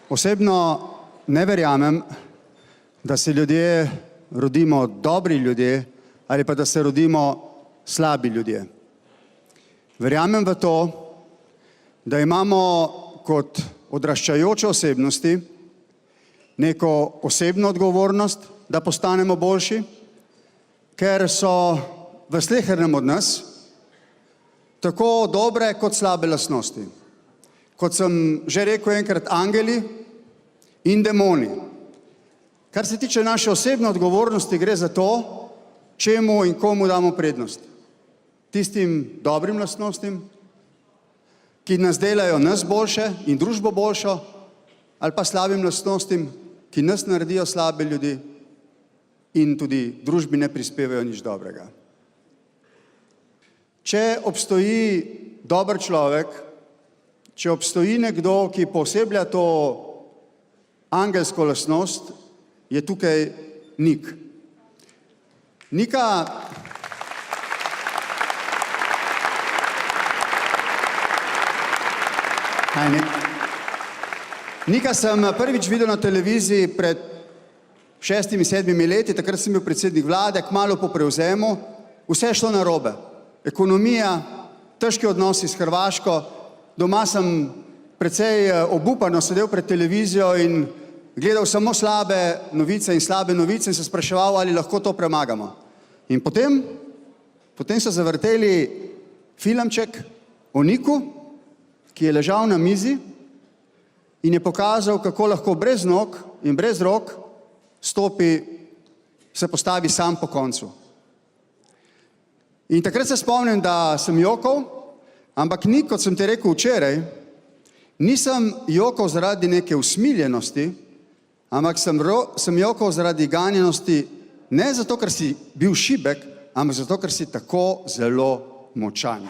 Osebno ne verjamem, da se ljudje rodimo dobri ljudje ali pa da se rodimo slabi ljudje. Verjamem v to, da imamo kot odraščajoče osebnosti neko osebno odgovornost, da postanemo boljši, ker so v slehernem od nas tako dobre kot slabe lastnosti. Kot sem že rekel enkrat, angeli in demoni. Kar se tiče naše osebne odgovornosti, gre za to, čemu in komu damo prednost. Tistim dobrim lastnostim, ki nas delajo nas boljše in družbo boljšo, ali pa slabim lastnostim, ki nas naredijo slabe ljudi in tudi družbi ne prispevajo nič dobrega. Če obstoji dober človek, če obstoji nekdo, ki pooseblja to angelsko lastnost, je tukaj Nik. Nika sem prvič videl na televiziji pred 6-7 leti, takrat sem bil predsednik vlade, kmalu po prevzemu, vse je šlo narobe. Ekonomija, težki odnosi s Hrvaško, doma sem precej obupano sedel pred televizijo in gledal samo slabe novice in se spraševal, ali lahko to premagamo. In potem so zavrteli filmček o Niku, ki je ležal na mizi in je pokazal, kako lahko brez nog in brez rok se postavi sam po koncu. In takrat se spomnim, da sem jokal, ampak Nik, kot sem ti rekel včeraj, nisem jokal zaradi neke usmiljenosti, ampak sem jokal zaradi ganjenosti, ne zato, ker si bil šibek, ampak zato, ker si tako zelo močan.